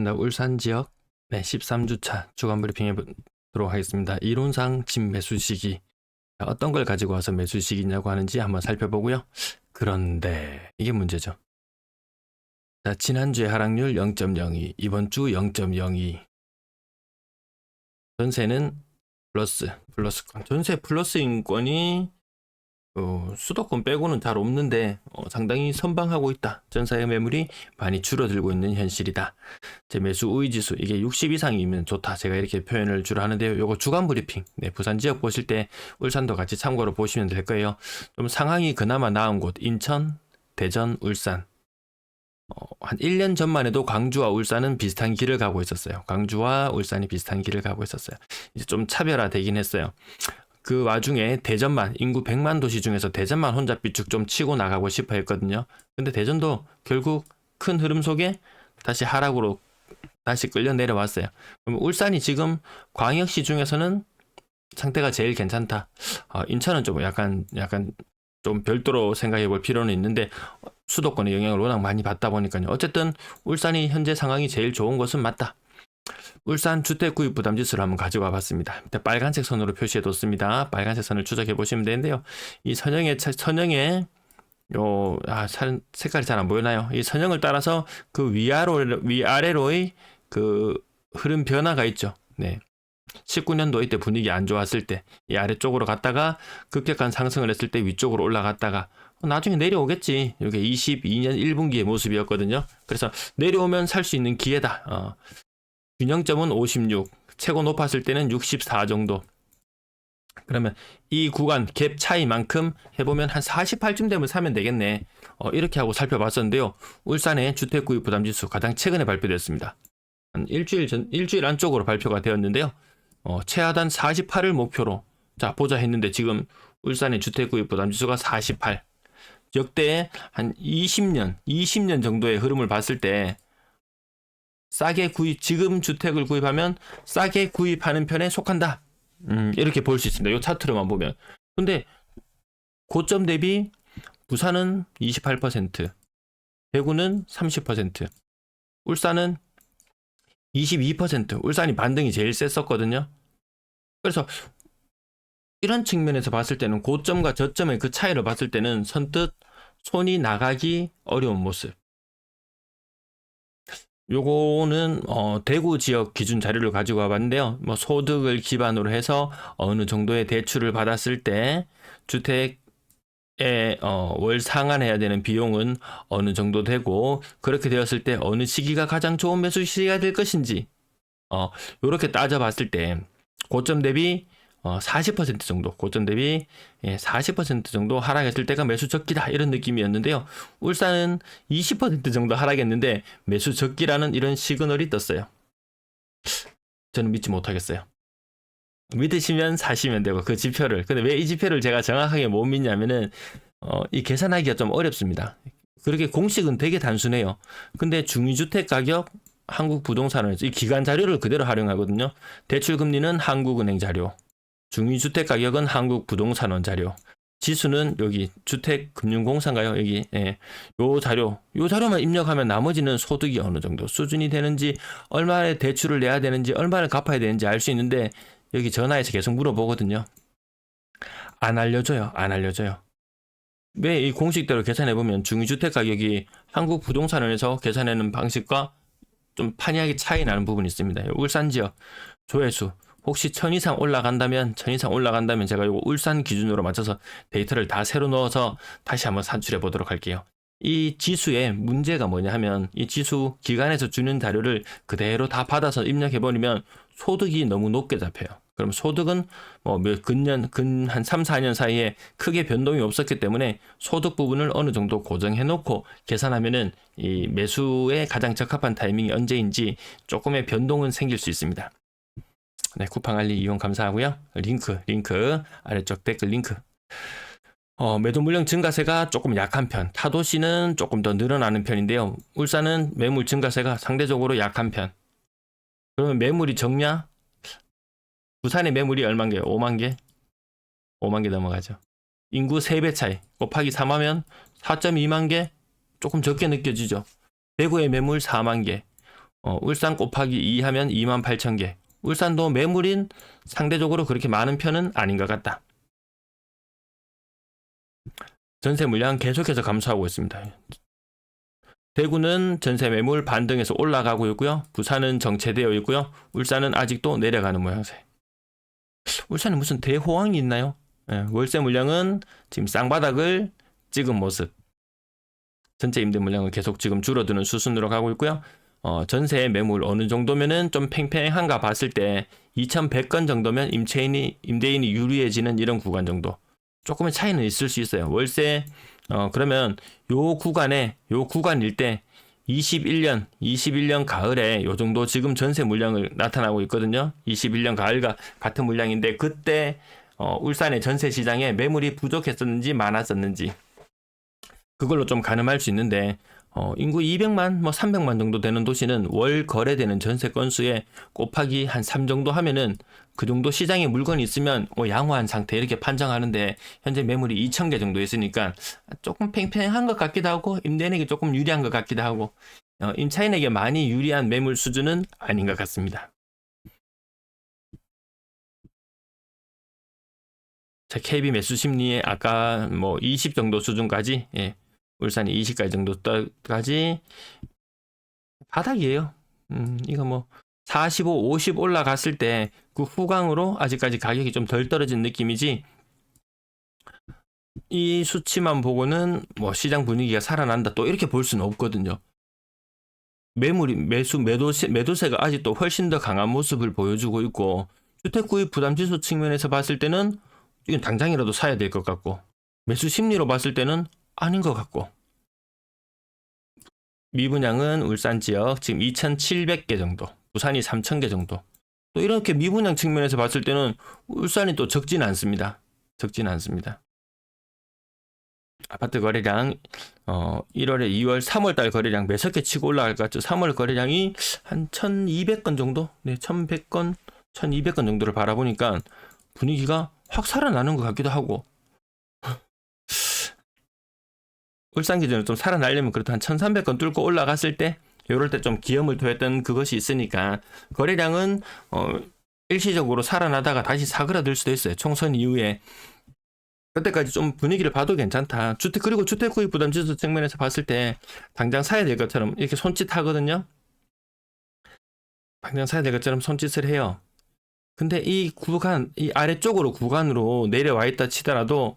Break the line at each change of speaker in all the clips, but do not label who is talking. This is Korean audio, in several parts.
울산 지역 13주차 주간 브리핑해 보도록 하겠습니다. 이론상 집 매수 시기 어떤 걸 가지고 와서 매수 시기냐고 하는지 한번 살펴보고요. 그런데 이게 문제죠. 자, 지난주에 하락률 0.02, 이번 주 0.02. 전세는 플러스권. 전세 플러스 인권이 수도권 빼고는 잘 없는데 상당히 선방하고 있다. 전사의 매물이 많이 줄어들고 있는 현실이다. 제 매수 우위지수 이게 60 이상이면 좋다. 제가 이렇게 표현을 주로 하는데요. 요거 주간 브리핑. 부산 지역 보실 때 울산도 같이 참고로 보시면 될 거예요. 좀 상황이 그나마 나은 곳 인천, 대전, 울산. 한 1년 전만 해도 광주와 울산은 비슷한 길을 가고 있었어요. 광주와 울산이 비슷한 길을 가고 있었어요. 이제 좀 차별화되긴 했어요. 그 와중에 대전만 인구 100만 도시 중에서 대전만 혼자 삐쭉 좀 치고 나가고 싶어 했거든요. 근데 대전도 결국 큰 흐름 속에 다시 하락으로 다시 끌려 내려왔어요. 그럼 울산이 지금 광역시 중에서는 상태가 제일 괜찮다. 인천은 좀 약간 좀 별도로 생각해 볼 필요는 있는데 수도권의 영향을 워낙 많이 받다 보니까요. 어쨌든 울산이 현재 상황이 제일 좋은 것은 맞다. 울산 주택구입 부담지수를 한번 가져와 봤습니다. 밑에 빨간색 선으로 표시해 뒀습니다. 빨간색 선을 추적해 보시면 되는데요. 이 선형의 색깔이 잘 안 보이나요? 이 선형을 따라서 그 위아래로의 그 흐름 변화가 있죠. 19년도 이때 분위기 안 좋았을 때 이 아래쪽으로 갔다가 급격한 상승을 했을 때 위쪽으로 올라갔다가 나중에 내려오겠지. 이게 22년 1분기의 모습이었거든요. 그래서 내려오면 살 수 있는 기회다. 균형점은 56, 최고 높았을 때는 64 정도. 그러면 이 구간 갭 차이만큼 해보면 한 48쯤 되면 사면 되겠네. 이렇게 하고 살펴봤었는데요. 울산의 주택구입 부담지수 가장 최근에 발표됐습니다. 한 일주일 안쪽으로 발표가 되었는데요. 최하단 48을 목표로 자 보자 했는데 지금 울산의 주택구입 부담지수가 48. 역대 한 20년 정도의 흐름을 봤을 때 지금 주택을 구입하면 싸게 구입하는 편에 속한다. 이렇게 볼 수 있습니다. 이 차트로만 보면. 근데 고점 대비 부산은 28%, 대구는 30%, 울산은 22%. 울산이 반등이 제일 셌었거든요. 그래서 이런 측면에서 봤을 때는 고점과 저점의 그 차이를 봤을 때는 선뜻 손이 나가기 어려운 모습. 요거는 대구 지역 기준 자료를 가지고 와봤는데요. 소득을 기반으로 해서 어느 정도의 대출을 받았을 때 주택에 월 상환해야 되는 비용은 어느 정도 되고 그렇게 되었을 때 어느 시기가 가장 좋은 매수 시기가 될 것인지 요렇게 따져봤을 때 고점 대비 40% 정도, 고점 대비 40% 정도 하락했을 때가 매수 적기다 이런 느낌이었는데요. 울산은 20% 정도 하락했는데 매수 적기라는 이런 시그널이 떴어요. 저는 믿지 못하겠어요. 믿으시면 사시면 되고 그 지표를. 근데 왜 이 지표를 제가 정확하게 못 믿냐면은 이 계산하기가 좀 어렵습니다. 그렇게 공식은 되게 단순해요. 근데 중위주택 가격 한국부동산원에서 이 기간 자료를 그대로 활용하거든요. 대출금리는 한국은행 자료, 중위주택 가격은 한국부동산원 자료, 지수는 여기 주택금융공사인가요? 여기 요 자료만 입력하면 나머지는 소득이 어느 정도 수준이 되는지, 얼마의 대출을 내야 되는지, 얼마를 갚아야 되는지 알 수 있는데 여기 전화해서 계속 물어보거든요. 안 알려줘요. 왜 이 공식대로 계산해보면 중위주택 가격이 한국부동산원에서 계산하는 방식과 좀 판이하게 차이 나는 부분이 있습니다. 울산 지역 조회수 혹시 1000 이상 올라간다면 제가 이거 울산 기준으로 맞춰서 데이터를 다 새로 넣어서 다시 한번 산출해 보도록 할게요. 이 지수의 문제가 뭐냐 하면 이 지수 기관에서 주는 자료를 그대로 다 받아서 입력해 버리면 소득이 너무 높게 잡혀요. 그럼 소득은 근 한 3, 4년 사이에 크게 변동이 없었기 때문에 소득 부분을 어느 정도 고정해 놓고 계산하면은 이 매수에 가장 적합한 타이밍이 언제인지 조금의 변동은 생길 수 있습니다. 쿠팡 알리 이용 감사하고요. 링크 아래쪽 댓글 링크. 매도 물량 증가세가 조금 약한 편, 타도시는 조금 더 늘어나는 편인데요. 울산은 매물 증가세가 상대적으로 약한 편. 그러면 매물이 적냐? 부산의 매물이 얼만 개요? 5만 개? 5만 개 넘어가죠. 인구 3배 차이 곱하기 3하면 4.2만 개? 조금 적게 느껴지죠. 대구의 매물 4만 개, 울산 곱하기 2 하면 28,000개. 울산도 매물인 상대적으로 그렇게 많은 편은 아닌 것 같다. 전세 물량 계속해서 감소하고 있습니다. 대구는 전세 매물 반등해서 올라가고 있고요. 부산은 정체되어 있고요. 울산은 아직도 내려가는 모양새. 울산에 무슨 대호황이 있나요? 월세 물량은 지금 쌍바닥을 찍은 모습. 전체 임대 물량은 계속 지금 줄어드는 수순으로 가고 있고요. 전세 매물 어느 정도면은 좀 팽팽한가 봤을 때 2,100건 정도면 임대인이 유리해지는 이런 구간 정도. 조금의 차이는 있을 수 있어요. 월세 그러면 요 구간일 때 21년 가을에 요 정도 지금 전세 물량을 나타나고 있거든요. 21년 가을과 같은 물량인데 그때 울산의 전세 시장에 매물이 부족했었는지 많았었는지 그걸로 좀 가늠할 수 있는데 인구 200만, 300만 정도 되는 도시는 월 거래되는 전세 건수에 곱하기 한 3 정도 하면은 그 정도 시장에 물건이 있으면 양호한 상태 이렇게 판정하는데 현재 매물이 2,000개 정도 있으니까 조금 팽팽한 것 같기도 하고 임대인에게 조금 유리한 것 같기도 하고 임차인에게 많이 유리한 매물 수준은 아닌 것 같습니다. 자, KB 매수 심리에 아까 20 정도 수준까지 울산이 20까지 정도까지 바닥이에요. 이거 45, 50 올라갔을 때 그 후광으로 아직까지 가격이 좀 덜 떨어진 느낌이지 이 수치만 보고는 시장 분위기가 살아난다 또 이렇게 볼 수는 없거든요. 매도세가 아직도 훨씬 더 강한 모습을 보여주고 있고 주택 구입 부담 지수 측면에서 봤을 때는 이건 당장이라도 사야 될 것 같고 매수 심리로 봤을 때는 아닌 것 같고 미분양은 울산 지역 지금 2,700개 정도, 부산이 3,000개 정도. 또 이렇게 미분양 측면에서 봤을 때는 울산이 또 적진 않습니다. 아파트 거래량 1월에 2월, 3월 달 거래량 매석개 치고 올라갈 것 같죠. 3월 거래량이 한 1,200건 정도? 네, 1,100건, 1,200건 정도를 바라보니까 분위기가 확 살아나는 것 같기도 하고 울산 기준으로 좀 살아나려면 그래도 한 1,300건 뚫고 올라갔을 때 이럴 때 좀 기염을 토했던 그것이 있으니까 거래량은 일시적으로 살아나다가 다시 사그라들 수도 있어요. 총선 이후에 그때까지 좀 분위기를 봐도 괜찮다. 그리고 주택 구입 부담 지수 측면에서 봤을 때 당장 사야 될 것처럼 이렇게 손짓하거든요. 당장 사야 될 것처럼 손짓을 해요. 근데 이 아래쪽으로 구간으로 내려와 있다 치더라도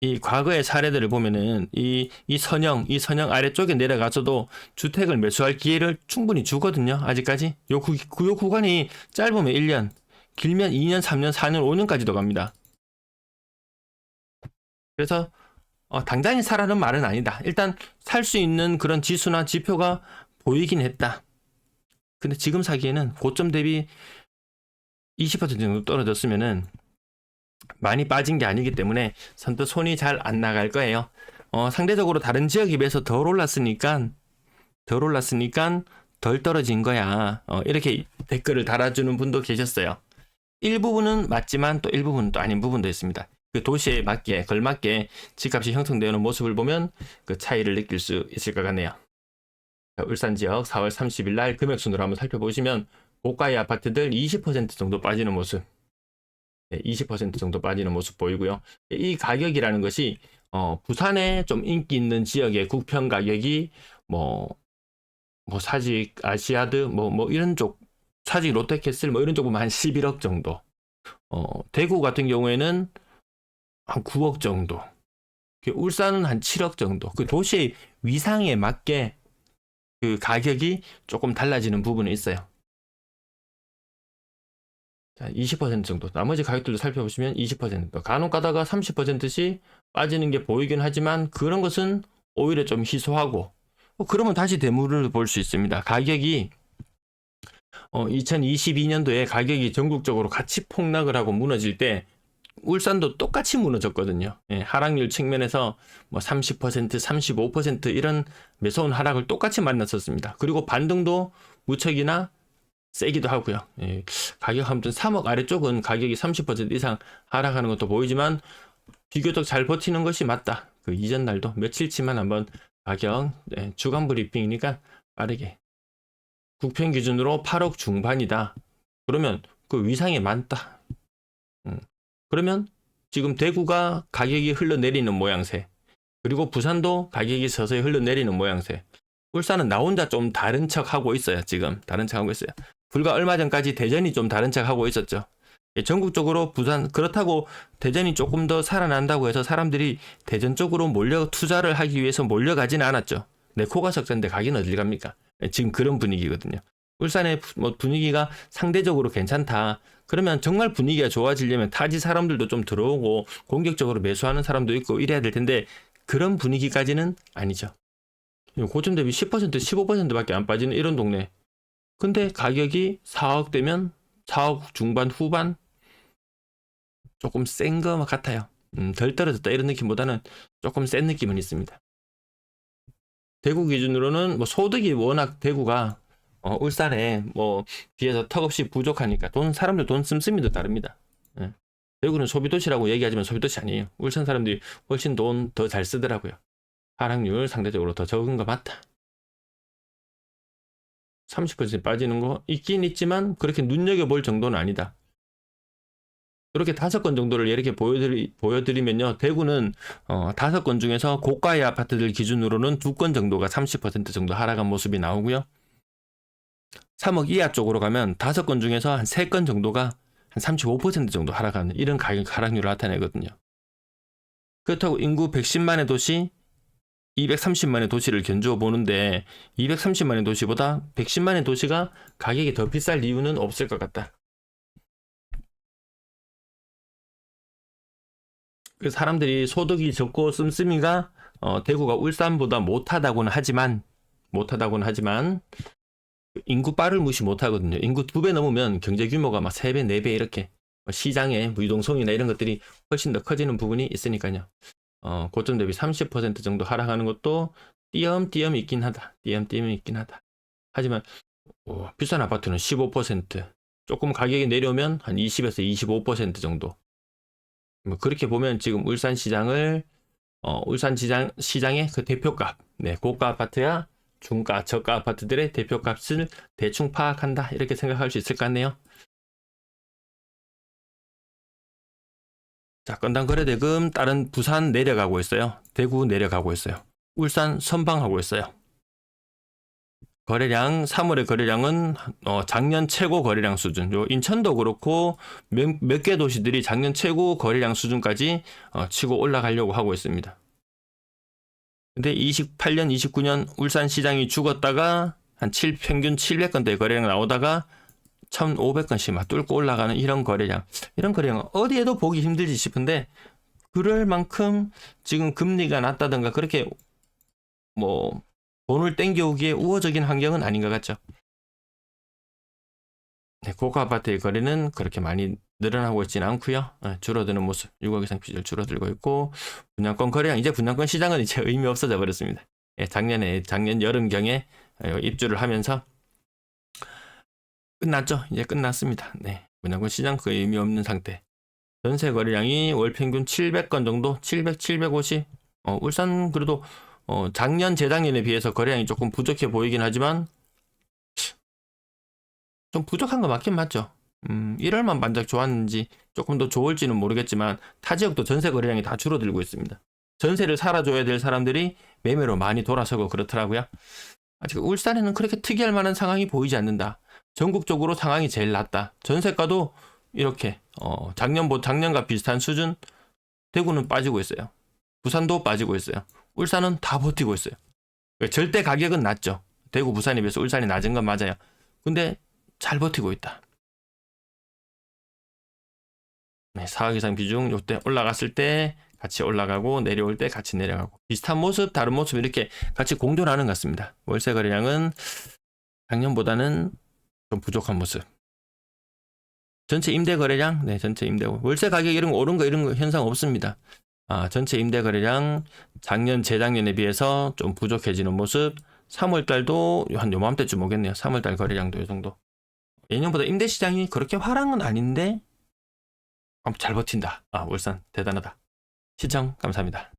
이 과거의 사례들을 보면은 이 선형 아래쪽에 내려가서도 주택을 매수할 기회를 충분히 주거든요. 아직까지 요 구간이 짧으면 1년, 길면 2년, 3년, 4년, 5년까지도 갑니다. 그래서 당장에 사라는 말은 아니다. 일단 살 수 있는 그런 지수나 지표가 보이긴 했다. 근데 지금 사기에는 고점 대비 20% 정도 떨어졌으면은 많이 빠진 게 아니기 때문에 선뜻 손이 잘 안 나갈 거예요. 상대적으로 다른 지역에 비해서 덜 올랐으니까 덜 떨어진 거야. 이렇게 댓글을 달아주는 분도 계셨어요. 일부분은 맞지만 또 일부분은 또 아닌 부분도 있습니다. 그 도시에 걸맞게 집값이 형성되는 모습을 보면 그 차이를 느낄 수 있을 것 같네요. 울산 지역 4월 30일 날 금액 순으로 한번 살펴보시면 고가의 아파트들 20% 정도 빠지는 모습. 20% 정도 빠지는 모습 보이고요. 이 가격이라는 것이 부산에 좀 인기 있는 지역의 국평 가격이 사직 아시아드 이런 쪽 사직 롯데캐슬 이런 쪽 보면 한 11억 정도. 대구 같은 경우에는 한 9억 정도. 울산은 한 7억 정도. 그 도시의 위상에 맞게 그 가격이 조금 달라지는 부분이 있어요. 자, 20% 정도. 나머지 가격들도 살펴보시면 20%. 간혹 가다가 30%씩 빠지는 게 보이긴 하지만 그런 것은 오히려 좀 희소하고 그러면 다시 대물을 볼 수 있습니다. 가격이 2022년도에 가격이 전국적으로 같이 폭락을 하고 무너질 때 울산도 똑같이 무너졌거든요. 하락률 측면에서 30%, 35% 이런 매서운 하락을 똑같이 만났었습니다. 그리고 반등도 무척이나 세기도 하고요. 가격 아무튼 3억 아래쪽은 가격이 30% 이상 하락하는 것도 보이지만 비교적 잘 버티는 것이 맞다. 그 이전 날도 며칠치만 한번 가격 주간 브리핑이니까 빠르게 국평 기준으로 8억 중반이다. 그러면 그 위상에 많다. 그러면 지금 대구가 가격이 흘러내리는 모양새, 그리고 부산도 가격이 서서히 흘러내리는 모양새. 울산은 나 혼자 좀 다른 척 하고 있어요. 지금 다른 척 하고 있어요. 불과 얼마 전까지 대전이 좀 다른 척 하고 있었죠. 전국적으로 부산, 그렇다고 대전이 조금 더 살아난다고 해서 사람들이 대전 쪽으로 몰려 투자를 하기 위해서 몰려가지는 않았죠. 내 코가 석잔데 가긴 어딜 갑니까? 지금 그런 분위기거든요. 울산의 뭐 분위기가 상대적으로 괜찮다. 그러면 정말 분위기가 좋아지려면 타지 사람들도 좀 들어오고 공격적으로 매수하는 사람도 있고 이래야 될 텐데 그런 분위기까지는 아니죠. 고점 대비 10%, 15%밖에 안 빠지는 이런 동네. 근데 가격이 4억 되면 4억 중반 후반 조금 센 것 같아요. 덜 떨어졌다 이런 느낌보다는 조금 센 느낌은 있습니다. 대구 기준으로는 뭐 소득이 워낙 대구가 울산에 뭐 비해서 턱없이 부족하니까 사람들 돈 씀씀이도 다릅니다. 예. 대구는 소비도시라고 얘기하지만 소비도시 아니에요. 울산 사람들이 훨씬 돈 더 잘 쓰더라고요. 하락률 상대적으로 더 적은 거 맞다. 30% 빠지는 거 있긴 있지만 그렇게 눈여겨볼 정도는 아니다. 이렇게 5건 정도를 이렇게 보여드리면요. 대구는 5건 중에서 고가의 아파트들 기준으로는 2건 정도가 30% 정도 하락한 모습이 나오고요. 3억 이하 쪽으로 가면 5건 중에서 한 3건 정도가 한 35% 정도 하락하는 이런 가격 하락률을 나타내거든요. 그렇다고 인구 110만의 도시, 230만의 도시를 견주어 보는데 230만의 도시보다 110만의 도시가 가격이 더 비쌀 이유는 없을 것 같다. 그 사람들이 소득이 적고 씀씀이가 대구가 울산보다 못하다고는 하지만 인구 빠를 무시 못하거든요. 인구 2배 넘으면 경제 규모가 막 3배, 4배 이렇게 시장의 유동성이나 이런 것들이 훨씬 더 커지는 부분이 있으니까요. 고점 대비 30% 정도 하락하는 것도 띄엄띄엄 있긴 하다. 띄엄띄엄 있긴 하다. 하지만 비싼 아파트는 15%, 조금 가격이 내려오면 한 20에서 25% 정도. 뭐 그렇게 보면 지금 울산 시장의 그 대표값, 네, 고가 아파트야 중가, 저가 아파트들의 대표값을 대충 파악한다 이렇게 생각할 수 있을 것 같네요. 자, 건당 거래대금 다른 부산 내려가고 있어요. 대구 내려가고 있어요. 울산 선방하고 있어요. 거래량 3월의 거래량은 작년 최고 거래량 수준. 요 인천도 그렇고 몇 개 도시들이 작년 최고 거래량 수준까지 치고 올라가려고 하고 있습니다. 근데 28년, 29년 울산 시장이 죽었다가 한 평균 700건대 거래량 나오다가 1,500건씩 막 뚫고 올라가는 이런 거래량 어디에도 보기 힘들지 싶은데 그럴 만큼 지금 금리가 낮다든가 그렇게 뭐 돈을 땡겨오기에 우호적인 환경은 아닌 것 같죠. 네, 고가 아파트의 거래는 그렇게 많이 늘어나고 있지는 않고요. 줄어드는 모습, 6억 이상 피지를 줄어들고 있고 분양권 거래량, 이제 분양권 시장은 이제 의미 없어져 버렸습니다. 작년 여름경에 입주를 하면서 끝났죠. 이제 끝났습니다. 네, 분양권 시장 거의 의미 없는 상태. 전세 거래량이 월 평균 700건 정도, 700, 750. 울산 그래도 작년, 재작년에 비해서 거래량이 조금 부족해 보이긴 하지만 좀 부족한 거 맞긴 맞죠. 1월만 반짝 좋았는지 조금 더 좋을지는 모르겠지만 타 지역도 전세 거래량이 다 줄어들고 있습니다. 전세를 살아줘야 될 사람들이 매매로 많이 돌아서고 그렇더라고요. 아직 울산에는 그렇게 특이할 만한 상황이 보이지 않는다. 전국적으로 상황이 제일 낮다. 전세가도 이렇게 작년과 비슷한 수준. 대구는 빠지고 있어요. 부산도 빠지고 있어요. 울산은 다 버티고 있어요. 절대 가격은 낮죠. 대구, 부산에 비해서 울산이 낮은 건 맞아요. 근데 잘 버티고 있다. 네, 4억 이상 비중 요때 올라갔을 때 같이 올라가고 내려올 때 같이 내려가고 비슷한 모습, 다른 모습 이렇게 같이 공존하는 것 같습니다. 월세 거래량은 작년보다는 좀 부족한 모습. 전체 임대 거래량, 네, 전체 임대 월세 가격 이런 거 오른 거 이런 거 현상 없습니다. 전체 임대 거래량 작년, 재작년에 비해서 좀 부족해지는 모습. 3월 달도 한 요맘때쯤 오겠네요. 3월 달 거래량도 이 정도. 예년보다 임대 시장이 그렇게 화랑은 아닌데 잘 버틴다. 울산 대단하다. 시청 감사합니다.